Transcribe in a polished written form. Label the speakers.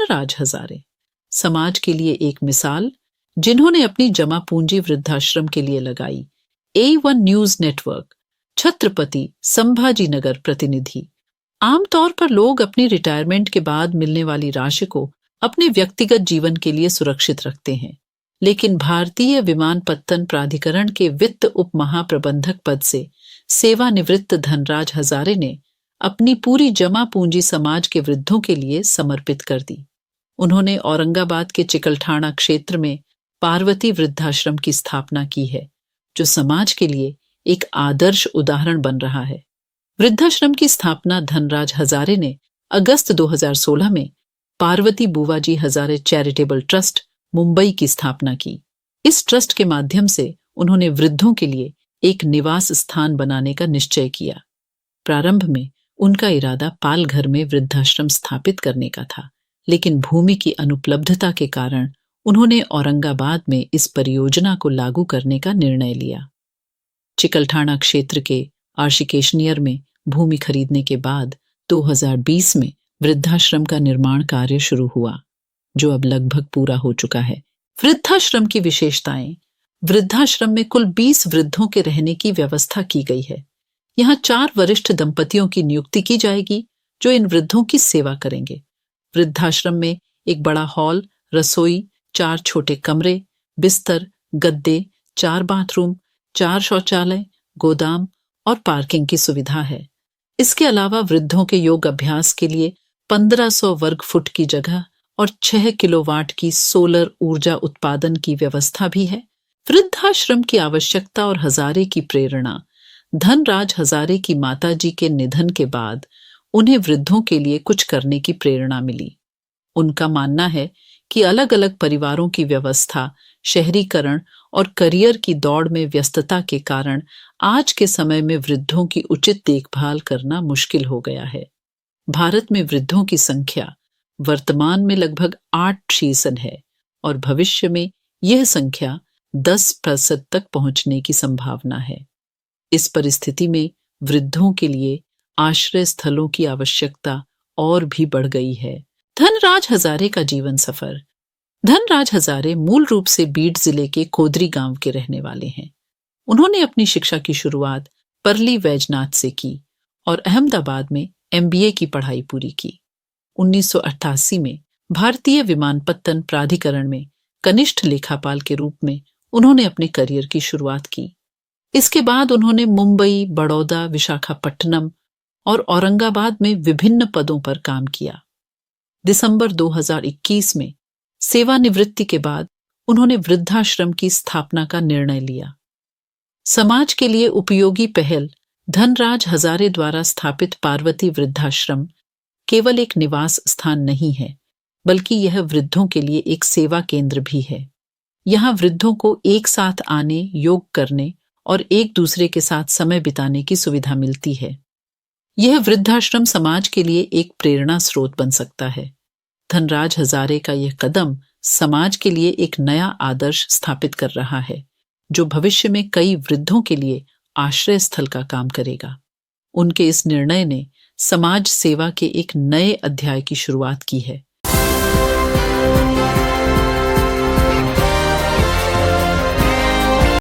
Speaker 1: धनराज हजारे समाज के लिए एक मिसाल, जिन्होंने अपनी जमा पूंजी वृद्धाश्रम के लिए लगाई। A1 news network, Chhatrapati Sambhajinagar प्रतिनिधि। आमतौर पर लोग अपनी रिटायरमेंट के बाद मिलने वाली राशि को अपने व्यक्तिगत जीवन के लिए सुरक्षित रखते हैं, लेकिन भारतीय विमानपत्तन प्राधिकरण के वित्त उप महाप्रबंधक पद से सेवानिवृत्त धनराज हजारे ने अपनी पूरी जमा पूंजी समाज के वृद्धों के लिए समर्पित कर दी। उन्होंने औरंगाबाद के चिकलठाना क्षेत्र में पार्वती वृद्धाश्रम की स्थापना की है, जो समाज के लिए एक आदर्श उदाहरण बन रहा है। वृद्धाश्रम की स्थापना धनराज हजारे ने अगस्त 2016 में पार्वती बुवाजी हजारे चैरिटेबल ट्रस्ट मुंबई की स्थापना की। इस ट्रस्ट के माध्यम से उन्होंने वृद्धों के लिए एक निवास स्थान बनाने का निश्चय किया। प्रारंभ में उनका इरादा पालघर में वृद्धाश्रम स्थापित करने का था, लेकिन भूमि की अनुपलब्धता के कारण उन्होंने औरंगाबाद में इस परियोजना को लागू करने का निर्णय लिया। चिकलठाना क्षेत्र के आशिकेशनियर में भूमि खरीदने के बाद 2020 में वृद्धाश्रम का निर्माण कार्य शुरू हुआ, जो अब लगभग पूरा हो चुका है। वृद्धाश्रम की विशेषताएं। वृद्धाश्रम में कुल 20 वृद्धों के रहने की व्यवस्था की गई है। यहाँ 4 वरिष्ठ दंपतियों की नियुक्ति की जाएगी, जो इन वृद्धों की सेवा करेंगे। वृद्धाश्रम में एक बड़ा हॉल, रसोई, 4 छोटे कमरे, बिस्तर, गद्दे, 4 बाथरूम, 4 शौचालय, गोदाम और पार्किंग की सुविधा है। इसके अलावा वृद्धों के योग अभ्यास के लिए 1500 वर्ग फुट की जगह और 6 किलोवाट की सोलर ऊर्जा उत्पादन की व्यवस्था भी है। वृद्धाश्रम की आवश्यकता और हजारे की प्रेरणा। धनराज हजारे की माताजी के निधन के बाद उन्हें वृद्धों के लिए कुछ करने की प्रेरणा मिली। उनका मानना है कि अलग अलग परिवारों की व्यवस्था, शहरीकरण और करियर की दौड़ में व्यस्तता के कारण आज के समय में वृद्धों की उचित देखभाल करना मुश्किल हो गया है। भारत में वृद्धों की संख्या वर्तमान में लगभग 8% है और भविष्य में यह संख्या 10% तक पहुंचने की संभावना है। इस परिस्थिति में वृद्धों के लिए आश्रय स्थलों की आवश्यकता और भी बढ़ गई है। धनराज हजारे का जीवन सफर। धनराज हजारे मूल रूप से बीड जिले के कोदरी गांव के रहने वाले हैं। उन्होंने अपनी शिक्षा की शुरुआत परली वैजनाथ से की और अहमदाबाद में MBA की पढ़ाई पूरी की। 1988 में भारतीय विमानपत्तन प्राधिकरण में कनिष्ठ लेखापाल के रूप में उन्होंने अपने करियर की शुरुआत की। इसके बाद उन्होंने मुंबई, बड़ौदा, विशाखापट्टनम और औरंगाबाद में विभिन्न पदों पर काम किया। दिसंबर 2021 में सेवानिवृत्ति के बाद उन्होंने वृद्धाश्रम की स्थापना का निर्णय लिया। समाज के लिए उपयोगी पहल धनराज हजारे द्वारा स्थापित पार्वती वृद्धाश्रम केवल एक निवास स्थान नहीं है, बल्कि यह वृद्धों के लिए एक सेवा केंद्र भी है। यहाँ वृद्धों को एक साथ आने, योग करने और एक दूसरे के साथ समय बिताने की सुविधा मिलती है। यह वृद्धाश्रम समाज के लिए एक प्रेरणा स्रोत बन सकता है। धनराज हजारे का यह कदम समाज के लिए एक नया आदर्श स्थापित कर रहा है, जो भविष्य में कई वृद्धों के लिए आश्रय स्थल का काम करेगा। उनके इस निर्णय ने समाज सेवा के एक नए अध्याय की शुरुआत की है।